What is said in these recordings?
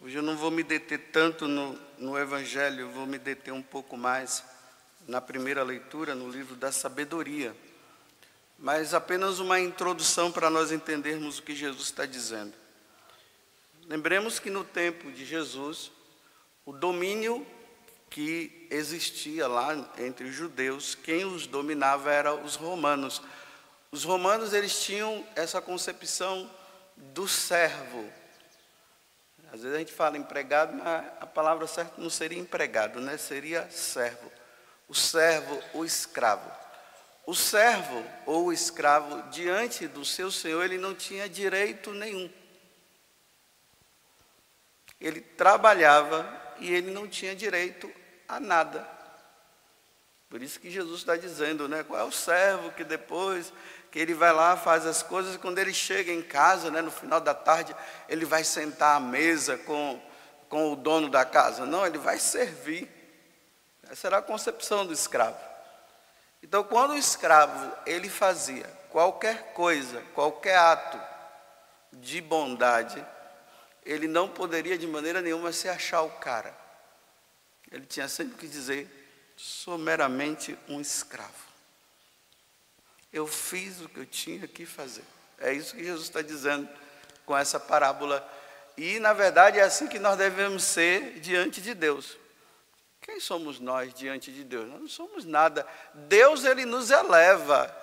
Hoje eu não vou me deter tanto no Evangelho, eu vou me deter um pouco mais na primeira leitura, no livro da sabedoria. Mas apenas uma introdução para nós entendermos o que Jesus está dizendo. Lembremos que no tempo de Jesus, o domínio que existia lá entre os judeus, quem os dominava eram os romanos. Os romanos, eles tinham essa concepção do servo. Às vezes a gente fala empregado, mas a palavra certa não seria empregado, né? Seria servo. O servo, o escravo. O servo ou o escravo, diante do seu senhor, ele não tinha direito nenhum. Ele trabalhava e ele não tinha direito a nada. Por isso que Jesus está dizendo, né? Qual é o servo que depois que ele vai lá, faz as coisas, quando ele chega em casa, né, no final da tarde, ele vai sentar à mesa com o dono da casa. Não, ele vai servir. Essa era a concepção do escravo. Então, quando o escravo, ele fazia qualquer coisa, qualquer ato de bondade, ele não poderia de maneira nenhuma se achar o cara. Ele tinha sempre que dizer, sou meramente um escravo. Eu fiz o que eu tinha que fazer. É isso que Jesus está dizendo com essa parábola. E, na verdade, é assim que nós devemos ser diante de Deus. Quem somos nós diante de Deus? Nós não somos nada. Deus, ele nos eleva,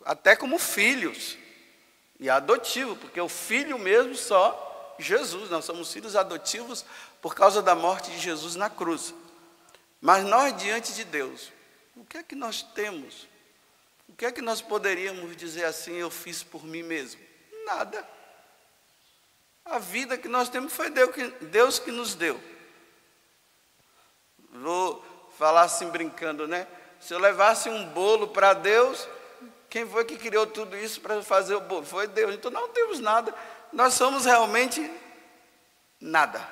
até como filhos. E adotivo, porque o filho mesmo só Jesus. Nós somos filhos adotivos por causa da morte de Jesus na cruz. Mas nós diante de Deus, o que é que nós temos? O que é que nós poderíamos dizer assim, eu fiz por mim mesmo? Nada. A vida que nós temos foi Deus que nos deu. Vou falar assim brincando, né? Se eu levasse um bolo para Deus, quem foi que criou tudo isso para fazer o bolo? Foi Deus. Então não temos nada. Nós somos realmente nada.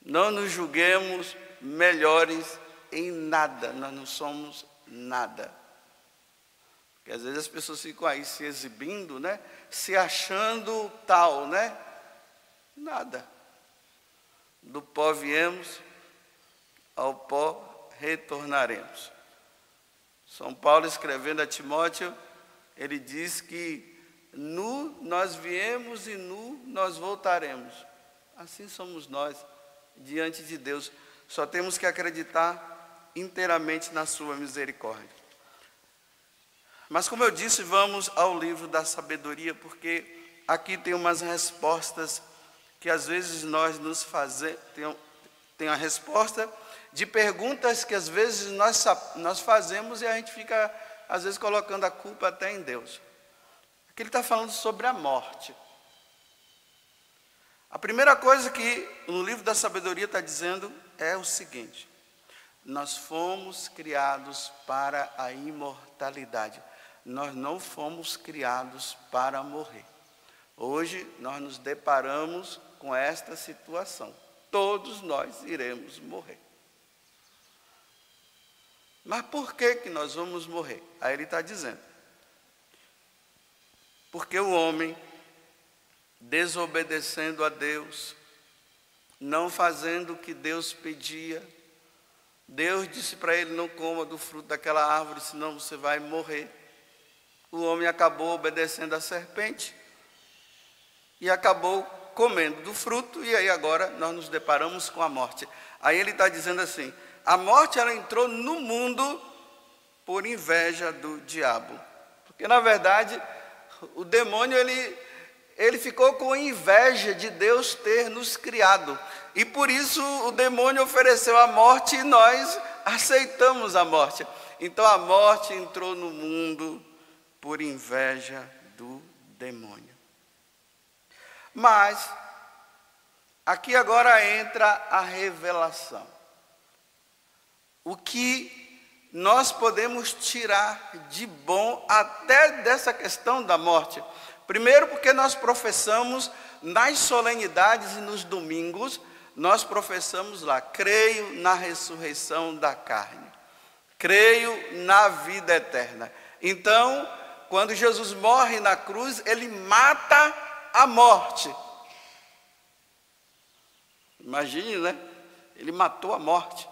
Não nos julguemos melhores em nada. Nós não somos nada. Porque às vezes as pessoas ficam aí se exibindo, né? Se achando tal, né? Nada. Do pó viemos, ao pó retornaremos. São Paulo escrevendo a Timóteo, ele diz que nu nós viemos e nu nós voltaremos. Assim somos nós diante de Deus. Só temos que acreditar inteiramente na sua misericórdia. Mas como eu disse, vamos ao livro da sabedoria, porque aqui tem umas respostas que às vezes nós nos fazemos, tem a resposta de perguntas que às vezes nós fazemos e a gente fica às vezes colocando a culpa até em Deus. Aqui ele está falando sobre a morte. A primeira coisa que no livro da sabedoria está dizendo é o seguinte: nós fomos criados para a imortalidade. Nós não fomos criados para morrer. Hoje nós nos deparamos com esta situação. Todos nós iremos morrer. Mas por que nós vamos morrer? Aí ele está dizendo. Porque o homem, desobedecendo a Deus, não fazendo o que Deus pedia, Deus disse para ele, não coma do fruto daquela árvore, senão você vai morrer. O homem acabou obedecendo a serpente e acabou comendo do fruto, e aí agora nós nos deparamos com a morte. Aí ele está dizendo assim, a morte ela entrou no mundo por inveja do diabo. Porque na verdade o demônio ele ficou com inveja de Deus ter nos criado. E por isso o demônio ofereceu a morte e nós aceitamos a morte. Então a morte entrou no mundo por inveja do demônio. Mas aqui agora entra a revelação. O que nós podemos tirar de bom até dessa questão da morte? Primeiro, porque nós professamos nas solenidades e nos domingos, nós professamos lá, creio na ressurreição da carne, creio na vida eterna. Então, quando Jesus morre na cruz, ele mata a morte. Imagine, né? Ele matou a morte.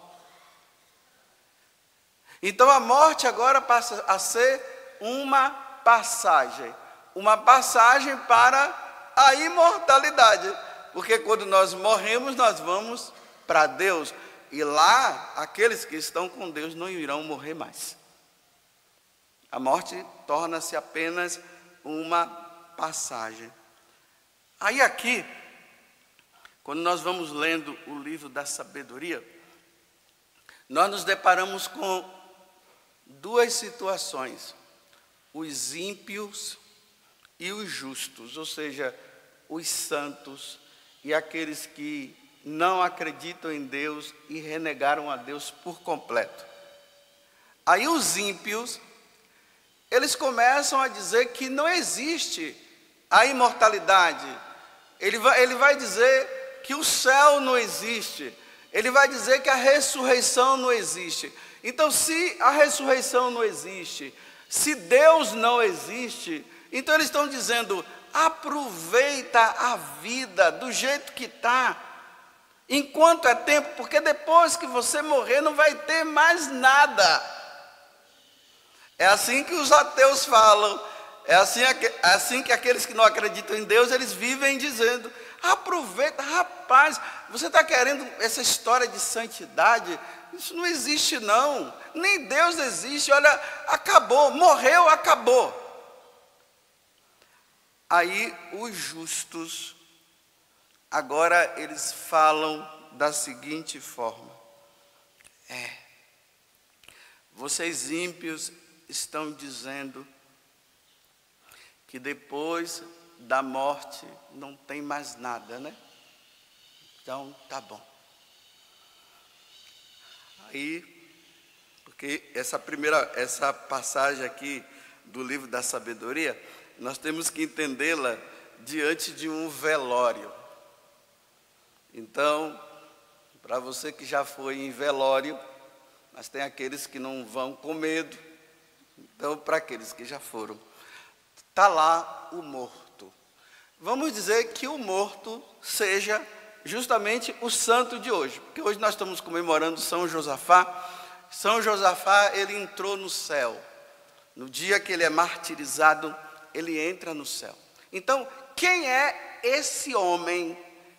Então a morte agora passa a ser uma passagem para a imortalidade. Porque quando nós morremos, nós vamos para Deus. E lá, aqueles que estão com Deus não irão morrer mais. A morte torna-se apenas uma passagem. Aí aqui, quando nós vamos lendo o livro da sabedoria, nós nos deparamos com duas situações: os ímpios e os justos, ou seja, os santos e aqueles que não acreditam em Deus e renegaram a Deus por completo. Aí os ímpios, eles começam a dizer que não existe a imortalidade. Ele vai dizer que o céu não existe. Ele vai dizer que a ressurreição não existe. Então, se a ressurreição não existe, se Deus não existe, então eles estão dizendo: aproveita a vida do jeito que está, enquanto é tempo, porque depois que você morrer não vai ter mais nada. É assim que os ateus falam, é assim que aqueles que não acreditam em Deus, eles vivem dizendo: aproveita, rapaz, você está querendo essa história de santidade? Isso não existe não, nem Deus existe, olha, acabou, morreu, acabou. Aí os justos, agora eles falam da seguinte forma: vocês ímpios estão dizendo que depois da morte não tem mais nada, né? Então tá bom. Aí, porque essa passagem aqui do livro da sabedoria, nós temos que entendê-la diante de um velório. Então, para você que já foi em velório, mas tem aqueles que não vão com medo. Então, para aqueles que já foram, está lá o morto. Vamos dizer que o morto seja justamente o santo de hoje, porque hoje nós estamos comemorando São Josafá. São Josafá, ele entrou no céu. No dia que ele é martirizado, ele entra no céu. Então, quem é esse homem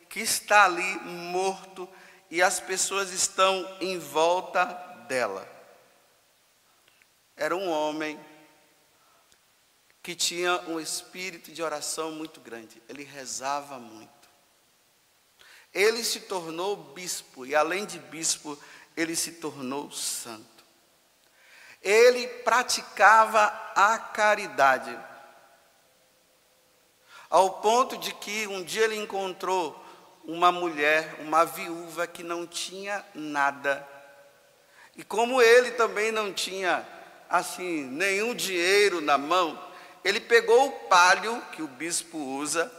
que está ali morto e as pessoas estão em volta dela? Era um homem que tinha um espírito de oração muito grande. Ele rezava muito. Ele se tornou bispo e, além de bispo, ele se tornou santo. Ele praticava a caridade, ao ponto de que um dia ele encontrou uma mulher, uma viúva que não tinha nada. E como ele também não tinha assim nenhum dinheiro na mão, ele pegou o palho que o bispo usa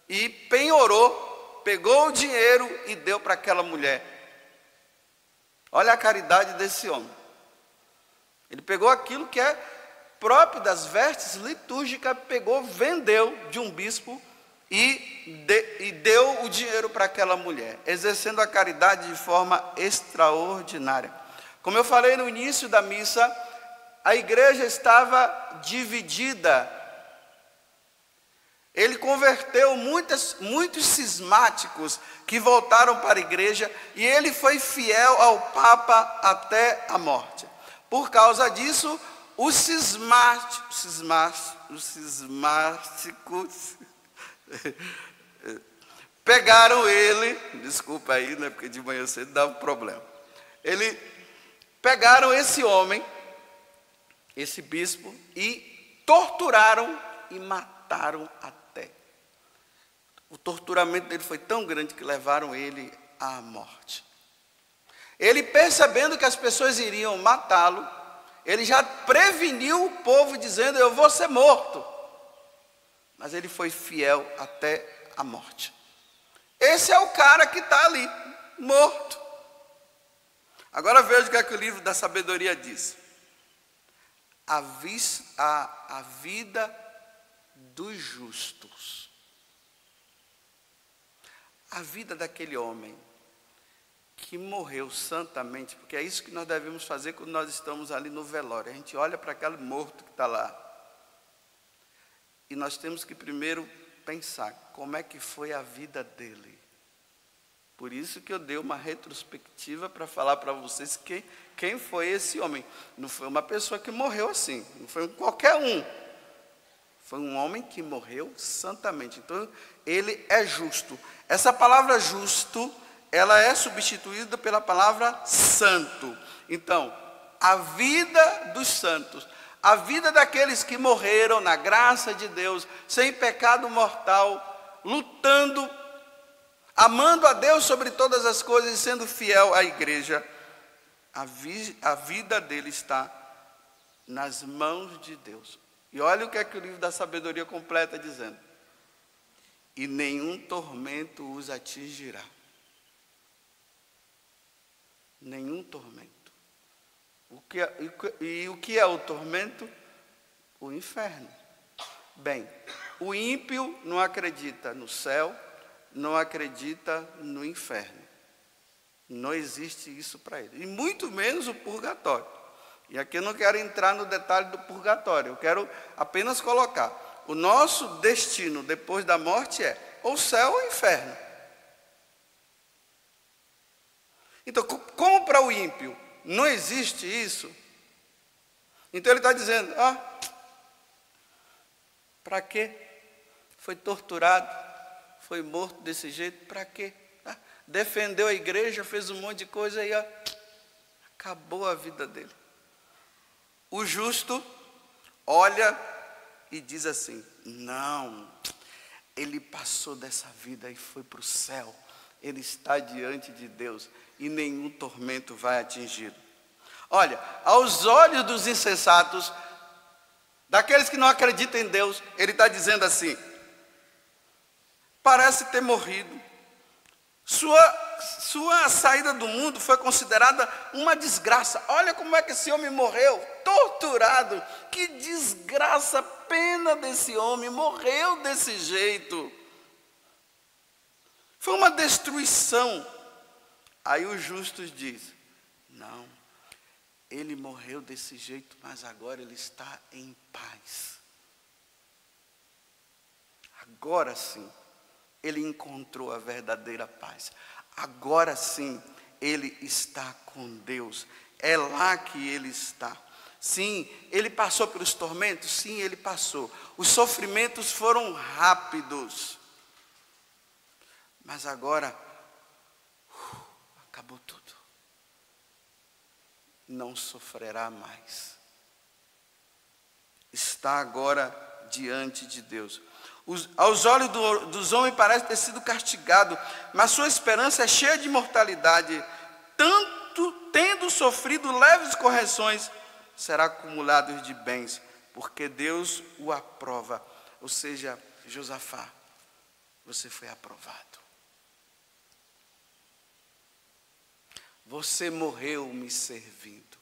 e penhorou, pegou o dinheiro e deu para aquela mulher. Olha a caridade desse homem. Ele pegou aquilo que é próprio das vestes litúrgicas, pegou, vendeu de um bispo e deu o dinheiro para aquela mulher, exercendo a caridade de forma extraordinária. Como eu falei no início da missa, a igreja estava dividida. Ele converteu muitos cismáticos que voltaram para a igreja, e ele foi fiel ao Papa até a morte. Por causa disso, os cismáticos pegaram ele, desculpa aí, né, porque de manhã cedo dá um problema. Pegaram esse homem, esse bispo, e torturaram e mataram até. O torturamento dele foi tão grande que levaram ele à morte. Ele, percebendo que as pessoas iriam matá-lo, ele já preveniu o povo dizendo: eu vou ser morto. Mas ele foi fiel até a morte. Esse é o cara que está ali, morto. Agora veja o que é que o livro da sabedoria diz. A vida dos justos. a vida daquele homem que morreu santamente, porque é isso que nós devemos fazer quando nós estamos ali no velório. A gente olha para aquele morto que está lá. E nós temos que primeiro pensar como é que foi a vida dele. Por isso que eu dei uma retrospectiva para falar para vocês quem foi esse homem. Não foi uma pessoa que morreu assim, não foi qualquer um. Foi um homem que morreu santamente. Então, ele é justo. Essa palavra justo, ela é substituída pela palavra santo. Então, a vida dos santos, a vida daqueles que morreram na graça de Deus, sem pecado mortal, lutando, amando a Deus sobre todas as coisas e sendo fiel à igreja, a vida dele está nas mãos de Deus. E olha o que é que o livro da sabedoria completa dizendo: e nenhum tormento os atingirá. Nenhum tormento. O que é o tormento? O inferno. Bem, o ímpio não acredita no céu, não acredita no inferno. Não existe isso para ele. E muito menos o purgatório. E aqui eu não quero entrar no detalhe do purgatório. Eu quero apenas colocar: o nosso destino depois da morte é ou céu ou inferno. Então, como para o ímpio não existe isso, então ele está dizendo: para quê? Foi torturado, foi morto desse jeito, para quê? Defendeu a igreja, fez um monte de coisa e acabou a vida dele. O justo olha e diz assim: não, ele passou dessa vida e foi para o céu, ele está diante de Deus e nenhum tormento vai atingi-lo. Olha, aos olhos dos insensatos, daqueles que não acreditam em Deus, ele está dizendo assim: parece ter morrido. Sua saída do mundo foi considerada uma desgraça. Olha como é que esse homem morreu, torturado. Que desgraça, a pena desse homem, morreu desse jeito. Foi uma destruição. Aí os justos dizem: não, ele morreu desse jeito, mas agora ele está em paz. Agora sim, ele encontrou a verdadeira paz. Agora sim, ele está com Deus. É lá que ele está. Sim, ele passou pelos tormentos? Sim, ele passou. Os sofrimentos foram rápidos. Mas agora, acabou tudo. Não sofrerá mais. Está agora diante de Deus. Aos olhos dos homens parece ter sido castigado, mas sua esperança é cheia de mortalidade. Tanto tendo sofrido leves correções, será acumulado de bens, porque Deus o aprova. Ou seja, Josafá, você foi aprovado. Você morreu me servindo.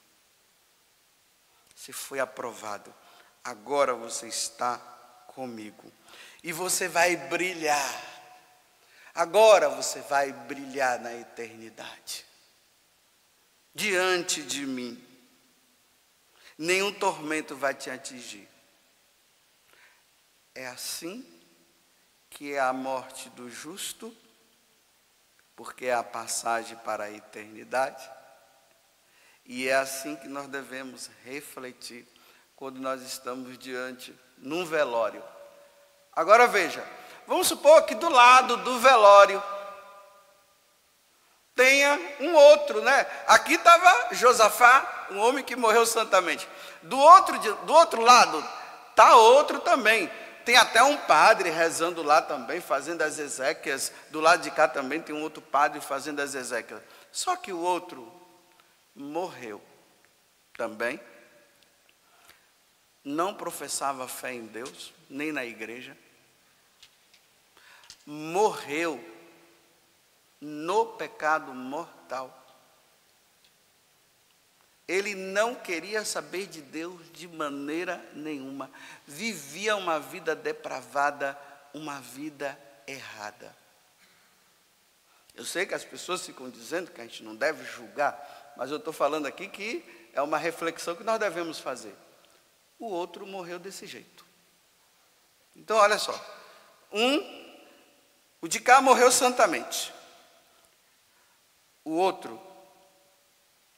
Você foi aprovado. Agora você está comigo. E você vai brilhar. Agora você vai brilhar na eternidade. Diante de mim. Nenhum tormento vai te atingir. É assim que é a morte do justo, porque é a passagem para a eternidade. E é assim que nós devemos refletir quando nós estamos diante num velório. Agora veja, vamos supor que do lado do velório tenha um outro, né? Aqui estava Josafá, um homem que morreu santamente. Do outro lado está outro também. Tem até um padre rezando lá também, fazendo as exéquias. Do lado de cá também tem um outro padre fazendo as exéquias. Só que o outro morreu também. Não professava fé em Deus, nem na igreja. Morreu no pecado mortal. Ele não queria saber de Deus de maneira nenhuma. Vivia uma vida depravada, uma vida errada. Eu sei que as pessoas ficam dizendo que a gente não deve julgar, mas eu estou falando aqui que é uma reflexão que nós devemos fazer. O outro morreu desse jeito. Então, olha só. O de cá morreu santamente. O outro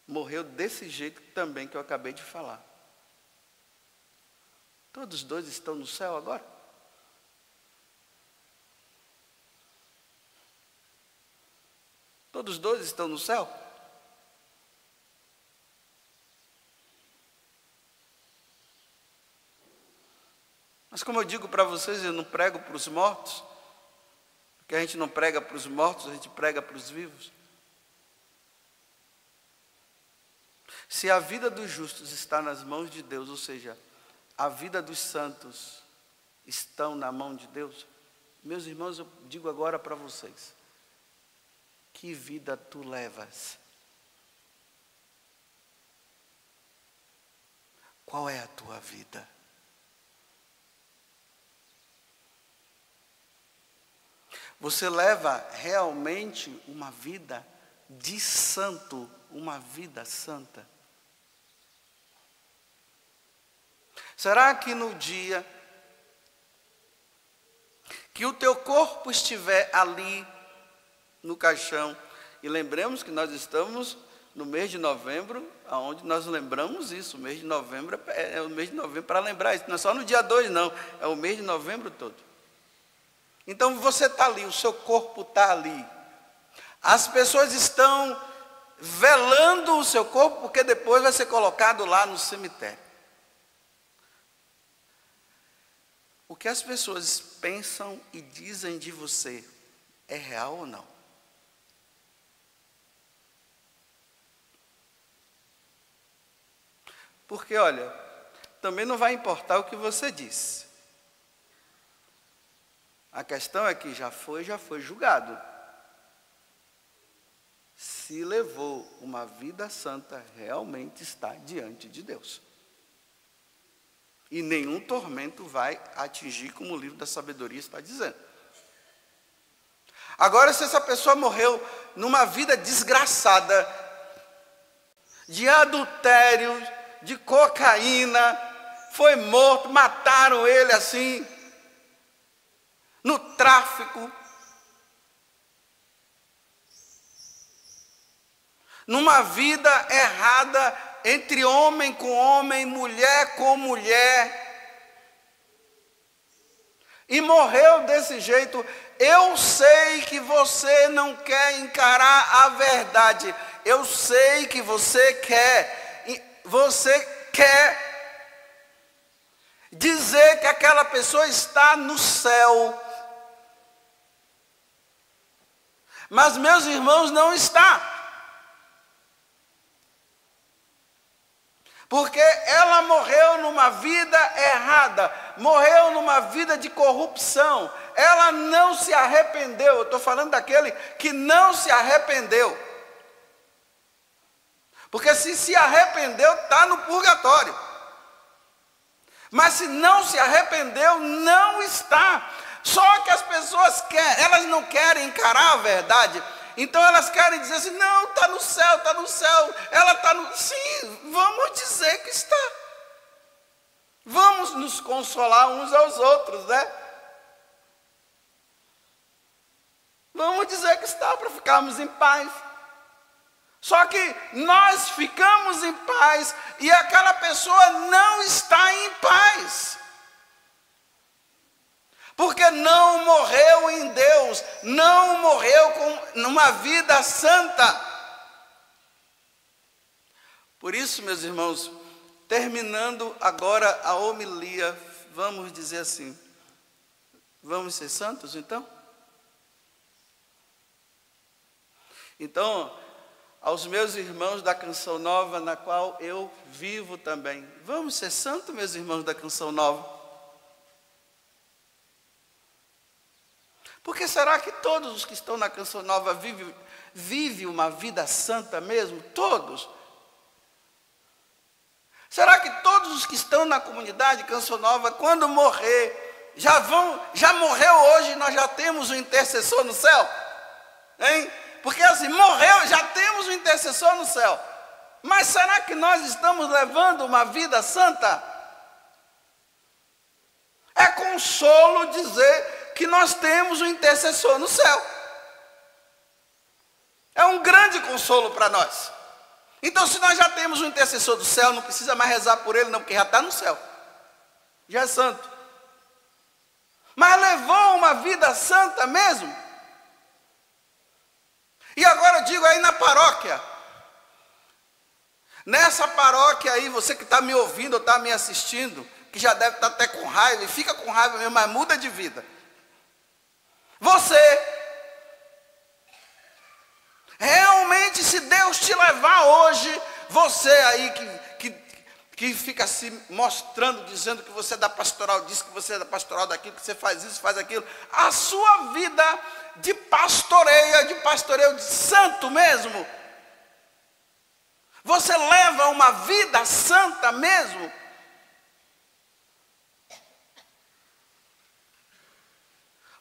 morreu desse jeito também que eu acabei de falar. Todos os dois estão no céu agora? Todos os dois estão no céu? Mas como eu digo para vocês, eu não prego para os mortos, porque a gente não prega para os mortos, a gente prega para os vivos. Se a vida dos justos está nas mãos de Deus, ou seja, a vida dos santos estão na mão de Deus, meus irmãos, eu digo agora para vocês, que vida tu levas? Qual é a tua vida? Você leva realmente uma vida de santo, uma vida santa? Será que no dia que o teu corpo estiver ali no caixão, e lembremos que nós estamos no mês de novembro, onde nós lembramos isso, o mês de novembro é o mês de novembro para lembrar isso, não é só no dia 2 não, é o mês de novembro todo. Então você está ali, o seu corpo está ali. As pessoas estão velando o seu corpo, porque depois vai ser colocado lá no cemitério. O que as pessoas pensam e dizem de você é real ou não? Porque, olha, também não vai importar o que você disse. A questão é que já foi julgado. Se levou uma vida santa, realmente está diante de Deus. E nenhum tormento vai atingir, como o livro da sabedoria está dizendo. Agora, se essa pessoa morreu numa vida desgraçada, de adultério, de cocaína, foi morto, mataram ele assim, no tráfico, numa vida errada, entre homem com homem, mulher com mulher, e morreu desse jeito. Eu sei que você não quer encarar a verdade, eu sei que você quer dizer que aquela pessoa está no céu, mas meus irmãos, não está. Porque ela morreu numa vida errada, morreu numa vida de corrupção, ela não se arrependeu. Eu estou falando daquele que não se arrependeu. Porque se arrependeu, está no purgatório. Mas se não se arrependeu, não está. Só que as pessoas querem, elas não querem encarar a verdade. Então elas querem dizer assim, não, está no céu, ela está no... Sim, vamos dizer que está. Vamos nos consolar uns aos outros, né? Vamos dizer que está, para ficarmos em paz. Só que nós ficamos em paz e aquela pessoa não está em paz. Porque não morreu em Deus, não morreu numa vida santa. Por isso, meus irmãos, terminando agora a homilia, vamos dizer assim, vamos ser santos então? Então, aos meus irmãos da Canção Nova, na qual eu vivo também, vamos ser santos, meus irmãos da Canção Nova? Porque será que todos os que estão na Canção Nova vivem uma vida santa mesmo? Todos? Será que todos os que estão na comunidade Canção Nova, quando morrer, já morreu hoje, nós já temos um intercessor no céu? Hein? Porque assim, morreu, já temos um intercessor no céu. Mas será que nós estamos levando uma vida santa? É consolo dizer que nós temos um intercessor no céu. É um grande consolo para nós. Então, se nós já temos um intercessor do céu, não precisa mais rezar por ele, não, porque já está no céu. Já é santo. Mas levou uma vida santa mesmo? E agora eu digo aí na paróquia. Nessa paróquia aí, você que está me ouvindo ou está me assistindo, que já deve estar até com raiva, e fica com raiva mesmo, mas muda de vida. Você, realmente, se Deus te levar hoje, você aí que fica se mostrando, dizendo que você é da pastoral disso, que você é da pastoral daquilo, que você faz isso, faz aquilo, a sua vida de pastoreio de santo mesmo, você leva uma vida santa mesmo?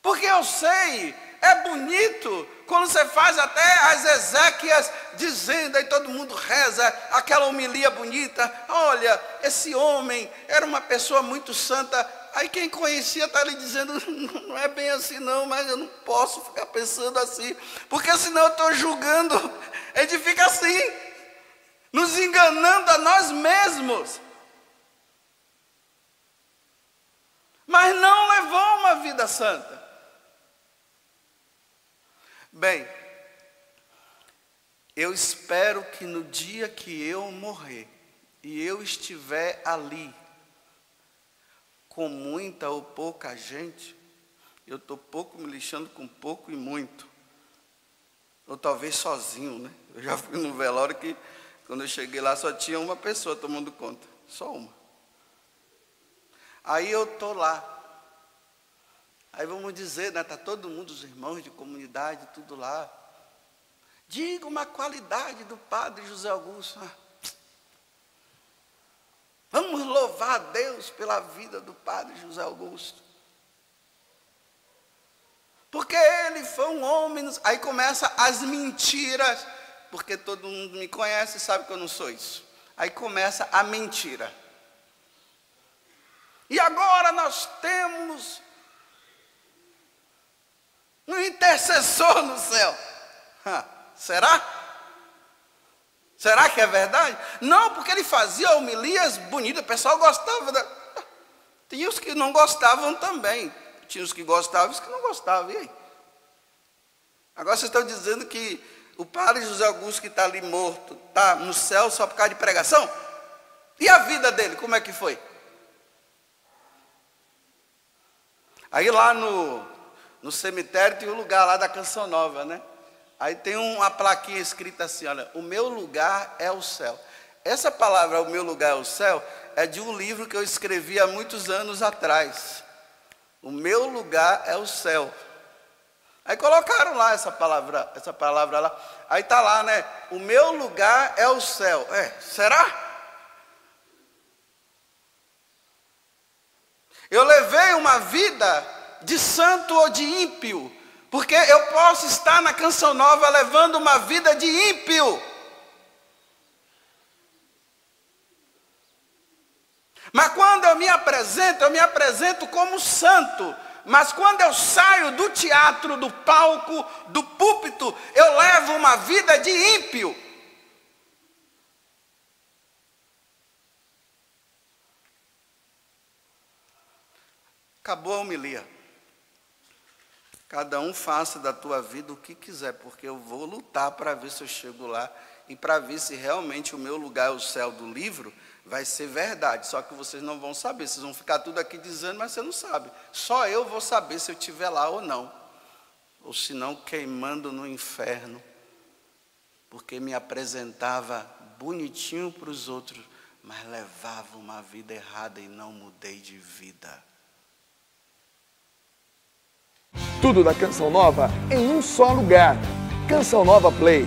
Porque eu sei, é bonito quando você faz até as exéquias dizendo, aí todo mundo reza, aquela homilia bonita, olha, esse homem era uma pessoa muito santa, aí quem conhecia está ali dizendo, não é bem assim não, mas eu não posso ficar pensando assim, porque senão eu estou julgando, a gente fica assim, nos enganando a nós mesmos. Mas não levou uma vida santa. Bem, eu espero que no dia que eu morrer e eu estiver ali com muita ou pouca gente, eu estou pouco me lixando com pouco e muito, ou talvez sozinho, né? Eu já fui no velório que quando eu cheguei lá só tinha uma pessoa tomando conta, só uma. Aí eu estou lá. Aí vamos dizer, né, está todo mundo, os irmãos de comunidade, tudo lá. Diga uma qualidade do padre José Augusto. Vamos louvar a Deus pela vida do padre José Augusto. Porque ele foi um homem... Aí começa as mentiras, porque todo mundo me conhece e sabe que eu não sou isso. Aí começa a mentira. E agora nós temos um intercessor no céu. Será? Será que é verdade? Não, porque ele fazia homilias bonitas, o pessoal gostava. Tinha os que não gostavam também. Tinha os que gostavam e os que não gostavam. E aí? Agora vocês estão dizendo que o padre José Augusto, que está ali morto, está no céu só por causa de pregação? E a vida dele, como é que foi? Aí lá no cemitério tem um lugar lá da Canção Nova, né? Aí tem uma plaquinha escrita assim, olha, o meu lugar é o céu. Essa palavra, o meu lugar é o céu, é de um livro que eu escrevi há muitos anos atrás. O meu lugar é o céu. Aí colocaram lá essa palavra lá. Aí está lá, né? O meu lugar é o céu. Será? Eu levei uma vida de santo ou de ímpio, porque eu posso estar na Canção Nova levando uma vida de ímpio. Mas quando eu me apresento como santo. Mas quando eu saio do teatro, do palco, do púlpito, eu levo uma vida de ímpio. Acabou a homilia. Cada um faça da tua vida o que quiser, porque eu vou lutar para ver se eu chego lá e para ver se realmente o meu lugar é o céu do livro, vai ser verdade. Só que vocês não vão saber, vocês vão ficar tudo aqui dizendo, mas você não sabe. Só eu vou saber se eu estiver lá ou não. Ou se não, queimando no inferno, porque me apresentava bonitinho para os outros, mas levava uma vida errada e não mudei de vida. Tudo da Canção Nova em um só lugar. Canção Nova Play.